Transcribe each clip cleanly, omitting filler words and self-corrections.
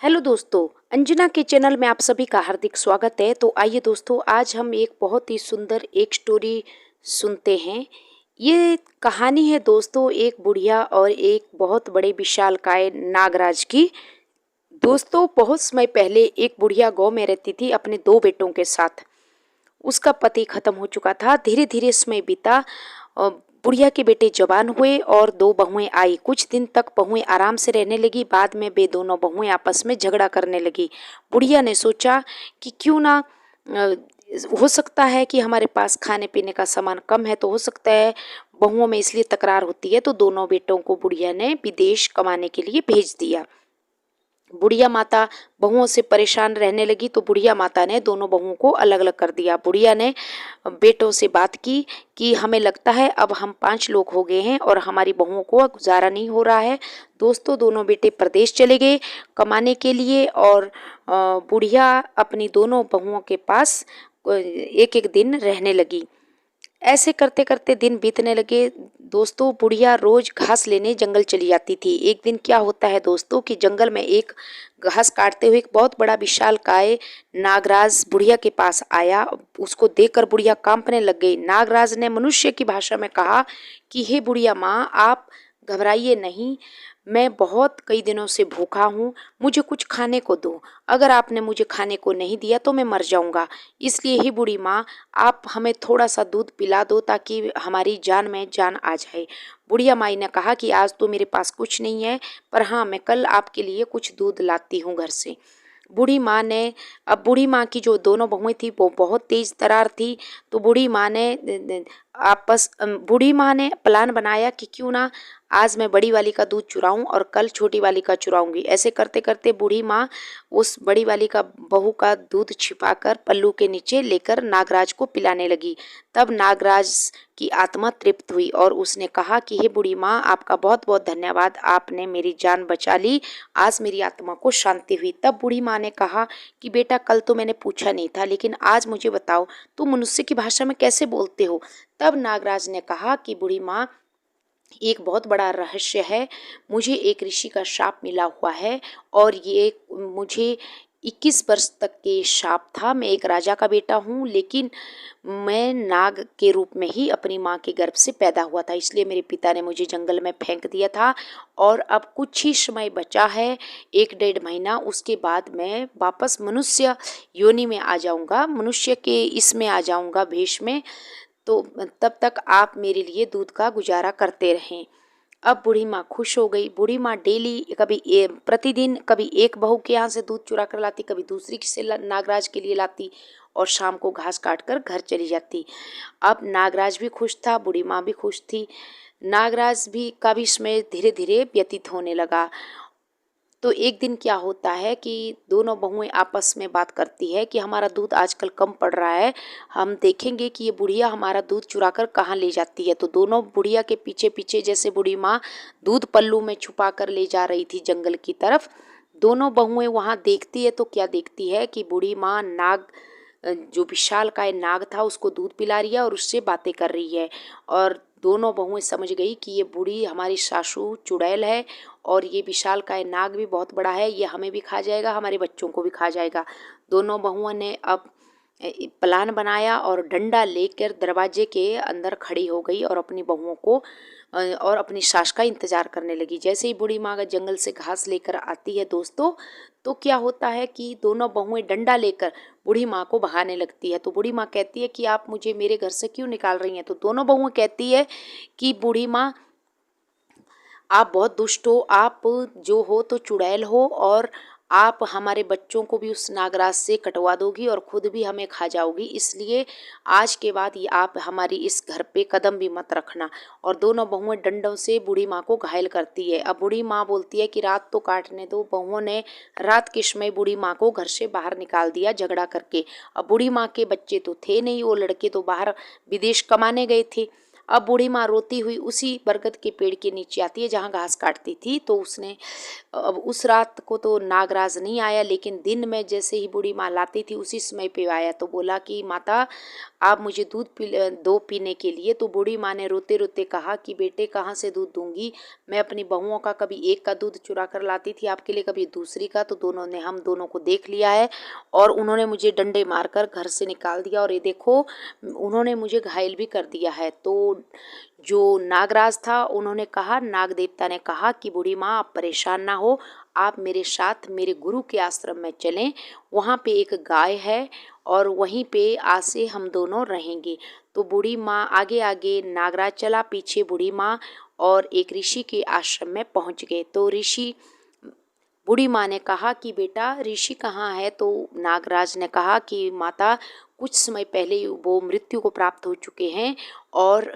Hello दोस्तों, अंजना के channel में आप सभी का हार्दिक स्वागत है। तो आइए दोस्तों, आज हम एक बहुत ही सुंदर एक स्टोरी सुनते हैं। ये कहानी है दोस्तों एक बुढ़िया और एक बहुत बड़े विशालकाय नागराज की। दोस्तों, बहुत समय पहले एक बुढ़िया गांव में रहती थी अपने दो बेटों के साथ। उसका पति खत्म हो चुका था। धीरे धीरे समय बीता। बुढ़िया के बेटे जवान हुए और दो बहुएं आई। कुछ दिन तक बहुएं आराम से रहने लगी। बाद में वे दोनों बहुएं आपस में झगड़ा करने लगी। बुढ़िया ने सोचा कि क्यों ना हो सकता है कि हमारे पास खाने पीने का सामान कम है, तो हो सकता है बहुओं में इसलिए तकरार होती है। तो दोनों बेटों को बुढ़िया ने विदेश कमाने के लिए भेज दिया। बुढ़िया माता बहुओं से परेशान रहने लगी, तो बुढ़िया माता ने दोनों बहुओं को अलग अलग कर दिया। बुढ़िया ने बेटों से बात की कि हमें लगता है अब हम 5 लोग हो गए हैं और हमारी बहुओं को गुजारा नहीं हो रहा है। दोस्तों, दोनों बेटे प्रदेश चले गए कमाने के लिए और बुढ़िया अपनी दोनों बहुओं के पास एक एक दिन रहने लगी। ऐसे करते करते दिन बीतने लगे। दोस्तों, बुढ़िया रोज घास लेने जंगल चली जाती थी। एक दिन क्या होता है दोस्तों कि जंगल में एक घास काटते हुए एक बहुत बड़ा विशालकाय नागराज बुढ़िया के पास आया। उसको देखकर बुढ़िया कांपने लग गई। नागराज ने मनुष्य की भाषा में कहा कि हे बुढ़िया माँ, आप घबराइए नहीं। मैं बहुत कई दिनों से भूखा हूँ, मुझे कुछ खाने को दो। अगर आपने मुझे खाने को नहीं दिया तो मैं मर जाऊंगा। इसलिए ही बूढ़ी माँ, आप हमें थोड़ा सा दूध पिला दो ताकि हमारी जान में जान आ जाए। बुढ़िया माई ने कहा कि आज तो मेरे पास कुछ नहीं है, पर हाँ, मैं कल आपके लिए कुछ दूध लाती हूँ घर से। बूढ़ी माँ ने अब बूढ़ी माँ की जो दोनों बहुएं थी वो बहुत तेज तरार थी। तो बूढ़ी माँ ने प्लान बनाया कि क्यों ना आज मैं बड़ी वाली का दूध चुराऊं और कल छोटी वाली का चुराऊंगी। ऐसे करते करते बूढ़ी माँ उस बड़ी वाली का बहू का दूध छिपाकर पल्लू के नीचे लेकर नागराज को पिलाने लगी। तब नागराज की आत्मा तृप्त हुई और उसने कहा कि हे बूढ़ी माँ, आपका बहुत बहुत धन्यवाद, आपने मेरी जान बचा ली। आज मेरी आत्मा को शांति हुई। तब बूढ़ी माँ ने कहा कि बेटा, कल तो मैंने पूछा नहीं था, लेकिन आज मुझे बताओ तुम मनुष्य की भाषा में कैसे बोलते हो। तब नागराज ने कहा कि बूढ़ी माँ, एक बहुत बड़ा रहस्य है। मुझे एक ऋषि का शाप मिला हुआ है और ये मुझे 21 वर्ष तक के शाप था। मैं एक राजा का बेटा हूँ, लेकिन मैं नाग के रूप में ही अपनी माँ के गर्भ से पैदा हुआ था। इसलिए मेरे पिता ने मुझे जंगल में फेंक दिया था और अब कुछ ही समय बचा है, 1 डेढ़ महीना। उसके बाद मैं वापस मनुष्य योनि में आ जाऊँगा, मनुष्य के इसमें आ जाऊँगा भेष में। तो तब तक आप मेरे लिए दूध का गुजारा करते रहें। अब बूढ़ी माँ खुश हो गई। बूढ़ी माँ डेली प्रतिदिन कभी एक बहू के यहाँ से दूध चुरा कर लाती, कभी दूसरी से नागराज के लिए लाती और शाम को घास काट कर घर चली जाती। अब नागराज भी खुश था, बूढ़ी माँ भी खुश थी। नागराज भी का भी समय धीरे धीरे व्यतीत होने लगा। तो एक दिन क्या होता है कि दोनों बहुएं आपस में बात करती है कि हमारा दूध आजकल कम पड़ रहा है, हम देखेंगे कि ये बुढ़िया हमारा दूध चुरा कर कहाँ ले जाती है। तो दोनों बुढ़िया के पीछे पीछे, जैसे बूढ़ी माँ दूध पल्लू में छुपा कर ले जा रही थी जंगल की तरफ, दोनों बहुएं वहाँ देखती है। तो क्या देखती है कि बूढ़ी माँ नाग, जो विशालकाय नाग था, उसको दूध पिला रही है और उससे बातें कर रही है। और दोनों बहुएं समझ गई कि ये बूढ़ी हमारी सासू चुड़ैल है और ये विशालकाय नाग भी बहुत बड़ा है, ये हमें भी खा जाएगा, हमारे बच्चों को भी खा जाएगा। दोनों बहुओं ने अब प्लान बनाया और डंडा लेकर दरवाजे के अंदर खड़ी हो गई और अपनी बहुओं को और अपनी सास का इंतजार करने लगी। जैसे ही बूढ़ी माँ जंगल से घास लेकर आती है दोस्तों, तो क्या होता है कि दोनों बहुएं डंडा लेकर बूढ़ी माँ को भगाने लगती है। तो बूढ़ी माँ कहती है कि आप मुझे मेरे घर से क्यों निकाल रही हैं। तो दोनों बहुएं कहती है कि बूढ़ी माँ, आप बहुत दुष्ट हो, आप जो हो तो चुड़ैल हो और आप हमारे बच्चों को भी उस नागराज से कटवा दोगी और खुद भी हमें खा जाओगी। इसलिए आज के बाद ये आप हमारी इस घर पे कदम भी मत रखना। और दोनों बहुएं डंडों से बूढ़ी माँ को घायल करती है। अब बूढ़ी माँ बोलती है कि रात तो काटने दो। बहुओं ने रात के समय बूढ़ी माँ को घर से बाहर निकाल दिया झगड़ा करके। अब बूढ़ी माँ के बच्चे तो थे नहीं, वो लड़के तो बाहर विदेश कमाने गए थे। अब बूढ़ी माँ रोती हुई उसी बरगद के पेड़ के नीचे आती है जहाँ घास काटती थी। तो उसने अब उस रात को तो नागराज नहीं आया, लेकिन दिन में जैसे ही बूढ़ी माँ लाती थी उसी समय पे आया। तो बोला कि माता आप मुझे दूध दो पीने के लिए। तो बूढ़ी माँ ने रोते रोते कहा कि बेटे कहाँ से दूध दूंगी, मैं अपनी बहुओं का कभी एक का दूध चुरा कर लाती थी आपके लिए, कभी दूसरी का, तो हम दोनों को देख लिया है और उन्होंने मुझे डंडे मारकर घर से निकाल दिया और ये देखो उन्होंने मुझे घायल भी कर दिया है। तो जो नागराज था उन्होंने कहा, नाग देवता ने कहा कि बूढ़ी माँ आप परेशान ना हो, आप मेरे साथ मेरे गुरु के आश्रम में चलें, वहाँ पे एक गाय है और वहीं पे आज से हम दोनों रहेंगे। तो बूढ़ी माँ आगे आगे, नागराज चला पीछे, बूढ़ी माँ और एक ऋषि के आश्रम में पहुँच गए। तो बूढ़ी माँ ने कहा कि बेटा ऋषि कहाँ है। तो नागराज ने कहा कि माता कुछ समय पहले वो मृत्यु को प्राप्त हो चुके हैं और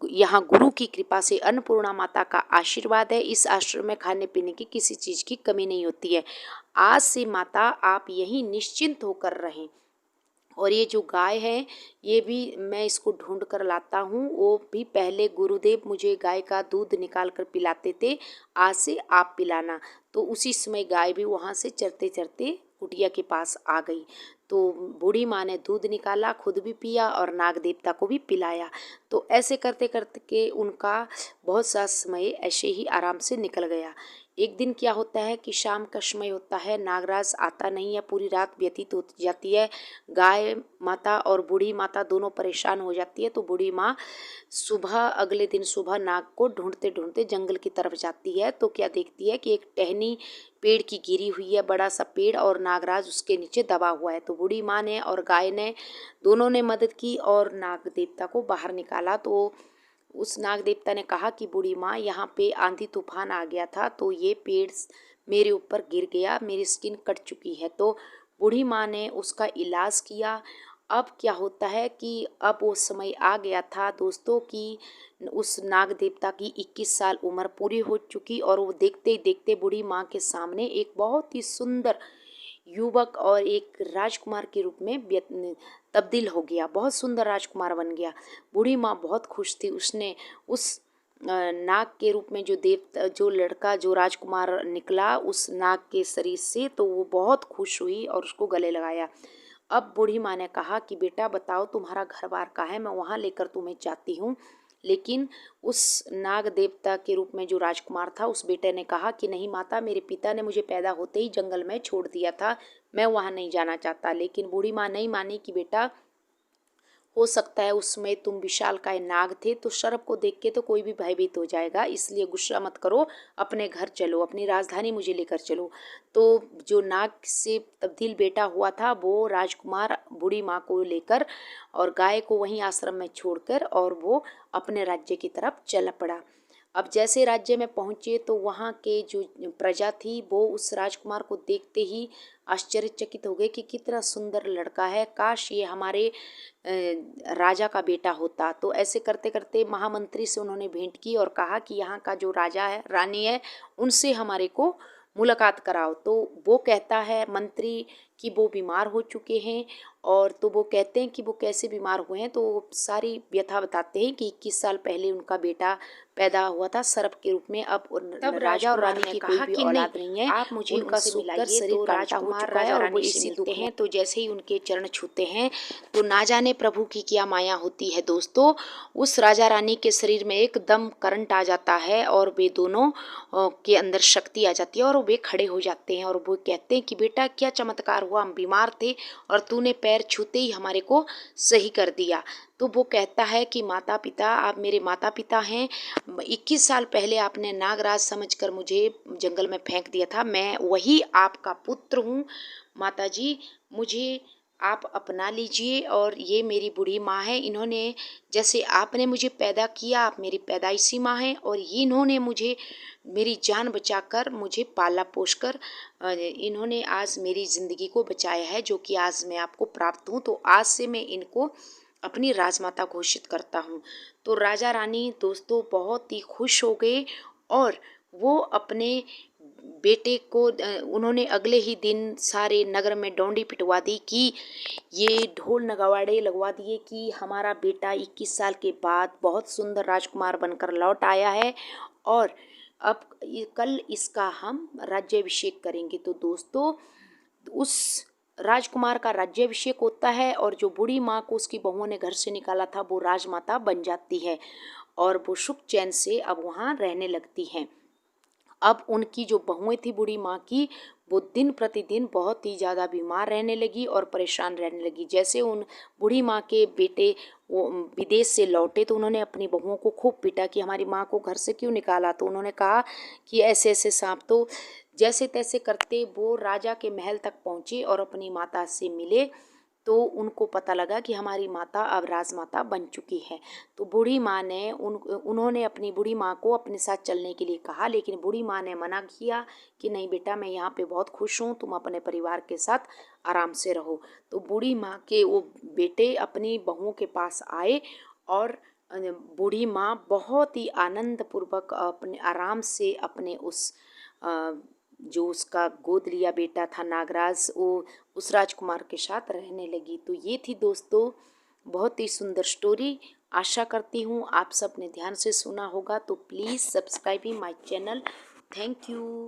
यहाँ गुरु की कृपा से अन्नपूर्णा माता का आशीर्वाद है, इस आश्रम में खाने पीने की किसी चीज़ की कमी नहीं होती है। आज से माता आप यहीं निश्चिंत होकर रहें और ये जो गाय है ये भी मैं इसको ढूंढ कर लाता हूँ, वो भी पहले गुरुदेव मुझे गाय का दूध निकाल कर पिलाते थे, आज से आप पिलाना। तो उसी समय गाय भी वहाँ से चरते चरते कुटिया के पास आ गई। तो बूढ़ी माँ ने दूध निकाला, खुद भी पिया और नाग देवता को भी पिलाया। तो ऐसे करते करते के उनका बहुत सा समय ऐसे ही आराम से निकल गया। एक दिन क्या होता है कि शाम का समय होता है, नागराज आता नहीं है, पूरी रात व्यतीत हो जाती है, गाय माता और बूढ़ी माता दोनों परेशान हो जाती है। तो बूढ़ी माँ अगले दिन सुबह नाग को ढूंढते ढूंढते जंगल की तरफ जाती है। तो क्या देखती है कि एक टहनी पेड़ की गिरी हुई है, बड़ा सा पेड़, और नागराज उसके नीचे दबा हुआ है। तो बूढ़ी माँ ने और गाय ने दोनों ने मदद की और नाग देवता को बाहर निकाला। तो उस नाग देवता ने कहा कि बूढ़ी माँ यहाँ पे आंधी तूफान आ गया था तो ये पेड़ मेरे ऊपर गिर गया, मेरी स्किन कट चुकी है। तो बूढ़ी माँ ने उसका इलाज किया। अब क्या होता है कि अब वो समय आ गया था दोस्तों कि उस नाग देवता की 21 साल उम्र पूरी हो चुकी और वो देखते ही देखते बूढ़ी माँ के सामने एक बहुत ही सुंदर युवक और एक राजकुमार के रूप में तब्दील हो गया, बहुत सुंदर राजकुमार बन गया। बूढ़ी माँ बहुत खुश थी, उसने उस नाग के रूप में जो लड़का जो राजकुमार निकला उस नाग के शरीर से, तो वो बहुत खुश हुई और उसको गले लगाया। अब बूढ़ी माँ ने कहा कि बेटा बताओ तुम्हारा घर बार कहाँ है, मैं वहाँ लेकर तुम्हें जाती हूँ। लेकिन उस नाग देवता के रूप में जो राजकुमार था उस बेटे ने कहा कि नहीं माता, मेरे पिता ने मुझे पैदा होते ही जंगल में छोड़ दिया था, मैं वहाँ नहीं जाना चाहता। लेकिन बूढ़ी माँ नहीं मानी कि बेटा हो सकता है उसमें तुम विशालकाय नाग थे, तो सर्प को देख के तो कोई भी भयभीत हो जाएगा, इसलिए गुस्सा मत करो, अपने घर चलो, अपनी राजधानी मुझे लेकर चलो। तो जो नाग से तब्दील बेटा हुआ था वो राजकुमार बूढ़ी माँ को लेकर और गाय को वहीं आश्रम में छोड़कर और वो अपने राज्य की तरफ चल पड़ा। अब जैसे राज्य में पहुँचे तो वहाँ के जो प्रजा थी वो उस राजकुमार को देखते ही आश्चर्यचकित हो गए कि कितना सुंदर लड़का है, काश ये हमारे राजा का बेटा होता। तो ऐसे करते करते महामंत्री से उन्होंने भेंट की और कहा कि यहाँ का जो राजा है रानी है उनसे हमारे को मुलाकात कराओ। तो वो कहता है मंत्री कि वो बीमार हो चुके हैं, और तो वो कहते हैं कि वो कैसे बीमार हुए हैं, तो वो सारी व्यथा बताते हैं कि 21 साल पहले उनका बेटा पैदा हुआ था सर्प के रूप में। अब तब राजा और रानी की कोई भी औलाद नहीं है, आप मुझे उनका सूखकर शरीर कांटा हो चुका है और वो इसी मिलते हैं। तो जैसे ही उनके चरण छूते हैं तो ना जाने प्रभु की क्या माया होती है दोस्तों, उस राजा रानी के शरीर में एकदम करंट आ जाता है और वे दोनों के अंदर शक्ति आ जाती है और वे खड़े हो जाते हैं और वो कहते हैं कि बेटा क्या चमत्कार हुआ, हम बीमार थे और तूने पैर छूते ही हमारे को सही कर दिया। तो वो कहता है कि माता पिता, आप मेरे माता पिता हैं, 21 साल पहले आपने नागराज समझकर मुझे जंगल में फेंक दिया था, मैं वही आपका पुत्र हूँ। माता जी मुझे आप अपना लीजिए, और ये मेरी बूढ़ी माँ है, इन्होंने जैसे आपने मुझे पैदा किया, आप मेरी पैदाइशी माँ हैं और इन्होंने मुझे मेरी जान बचाकर मुझे पाला पोस कर इन्होंने आज मेरी ज़िंदगी को बचाया है, जो कि आज मैं आपको प्राप्त हूँ। तो आज से मैं इनको अपनी राजमाता घोषित करता हूँ। तो राजा रानी दोस्तों बहुत ही खुश हो गए और वो अपने बेटे को उन्होंने अगले ही दिन सारे नगर में डोंडी पिटवा दी कि ये ढोल नगाड़े लगवा दिए कि हमारा बेटा 21 साल के बाद बहुत सुंदर राजकुमार बनकर लौट आया है और अब कल इसका हम राज्याभिषेक करेंगे। तो दोस्तों उस राजकुमार का राज्याभिषेक होता है और जो बूढ़ी माँ को उसकी बहुओं ने घर से निकाला था वो राजमाता बन जाती है और वो सुख चैन से अब वहाँ रहने लगती हैं। अब उनकी जो बहुएं थी बूढ़ी माँ की, वो दिन प्रतिदिन बहुत ही ज़्यादा बीमार रहने लगी और परेशान रहने लगी। जैसे उन बूढ़ी माँ के बेटे वो विदेश से लौटे तो उन्होंने अपनी बहुओं को खूब पीटा कि हमारी माँ को घर से क्यों निकाला। तो उन्होंने कहा कि ऐसे ऐसे सांप। तो जैसे तैसे करते वो राजा के महल तक पहुँचे और अपनी माता से मिले। तो उनको पता लगा कि हमारी माता अब राजमाता बन चुकी है। तो बूढ़ी माँ ने उन्होंने अपनी बूढ़ी माँ को अपने साथ चलने के लिए कहा, लेकिन बूढ़ी माँ ने मना किया कि नहीं बेटा, मैं यहाँ पे बहुत खुश हूँ, तुम अपने परिवार के साथ आराम से रहो। तो बूढ़ी माँ के वो बेटे अपनी बहुओं के पास आए और बूढ़ी माँ बहुत ही आनंदपूर्वक अपने आराम से अपने उस जो उसका गोद लिया बेटा था नागराज, वो उस राजकुमार के साथ रहने लगी। तो ये थी दोस्तों बहुत ही सुंदर स्टोरी। आशा करती हूँ आप सब ने ध्यान से सुना होगा। तो please subscribe my channel. Thank you.